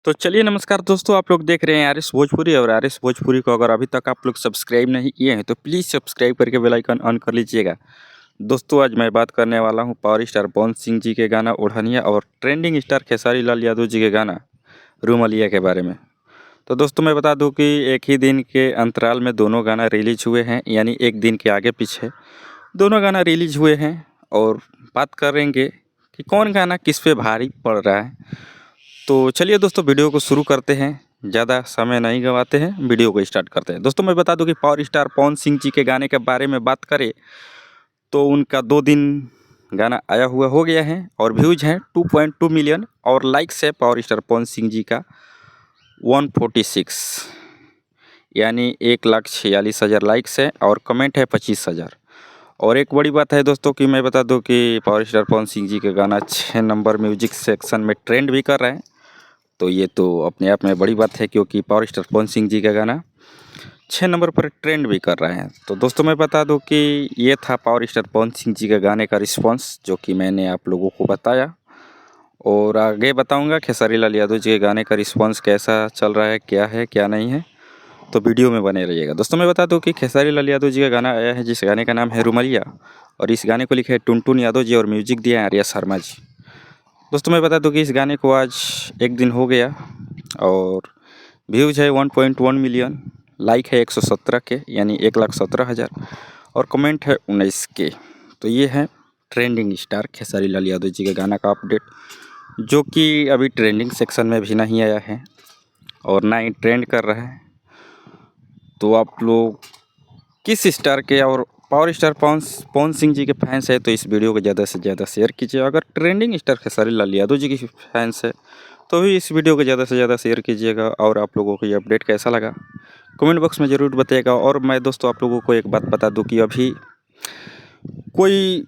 तो चलिए नमस्कार दोस्तों, आप लोग देख रहे हैं आर.एस. भोजपुरी और आर.एस. भोजपुरी को अगर अभी तक आप लोग सब्सक्राइब नहीं किए हैं तो प्लीज़ सब्सक्राइब करके बेल आइकन ऑन कर लीजिएगा। दोस्तों आज मैं बात करने वाला हूं पावर स्टार पवन सिंह जी के गाना ओढ़निया और ट्रेंडिंग स्टार खेसारी लाल यादव जी के गाना रूमलिया के बारे में। तो दोस्तों मैं बता दूं कि एक ही दिन के अंतराल में दोनों गाना रिलीज हुए हैं, यानी एक दिन के आगे पीछे दोनों गाना रिलीज हुए हैं। और बात करेंगे कि कौन गाना किस पे भारी पड़ रहा है। तो चलिए दोस्तों वीडियो को शुरू करते हैं, ज़्यादा समय नहीं गंवाते हैं, वीडियो को स्टार्ट करते हैं। दोस्तों मैं बता दूं कि पावर स्टार पवन सिंह जी के गाने के बारे में बात करें तो उनका 2 दिन गाना आया हुआ हो गया है और व्यूज़ हैं 2.2 मिलियन और लाइक्स है पावर स्टार पवन सिंह जी का 146, यानी 1,46,000 लाइक्स है और कमेंट है 25,000। और एक बड़ी बात है दोस्तों कि मैं बता दूं कि पावर स्टार पवन सिंह जी का गाना 6 नंबर म्यूजिक सेक्शन में ट्रेंड भी कर रहा है। तो ये तो अपने आप में बड़ी बात है, क्योंकि पावर स्टार पवन सिंह जी का गाना 6 नंबर पर ट्रेंड भी कर रहे हैं। तो दोस्तों मैं बता दूं कि ये था पावर स्टार पवन सिंह जी के गाने का रिस्पांस जो कि मैंने आप लोगों को बताया, और आगे बताऊंगा खेसारी लाल यादव जी के गाने का रिस्पांस कैसा चल रहा है क्या नहीं है। तो वीडियो में बने रहिएगा। दोस्तों मैं बता दूं कि खेसारी लाल यादव जी का गाना आया है जिस गाने का नाम है रूमलिया, और इस गाने को लिखे है टुनटुन यादव जी और म्यूजिक दिया है आर्या शर्मा जी। दोस्तों मैं बता दूं कि इस गाने को आज एक दिन हो गया और व्यूज़ है 1.1 मिलियन, लाइक है 117 के यानी 1,17,000 और कमेंट है 19 के। तो ये है ट्रेंडिंग स्टार खेसारी लाल यादव जी के गाना का अपडेट, जो कि अभी ट्रेंडिंग सेक्शन में भी नहीं आया है और ना ही ट्रेंड कर रहा है। तो आप लोग किस स्टार के और पावर स्टार पवन सिंह जी के फैंस है तो इस वीडियो को ज़्यादा से ज़्यादा शेयर कीजिए। अगर ट्रेंडिंग स्टार खेसारी लाल यादव जी की फैंस है तो भी इस वीडियो को ज़्यादा से ज़्यादा शेयर कीजिएगा। और आप लोगों को ये अपडेट कैसा लगा कमेंट बॉक्स में ज़रूर बताइएगा। और मैं दोस्तों आप लोगों को एक बात बता दूं कि अभी कोई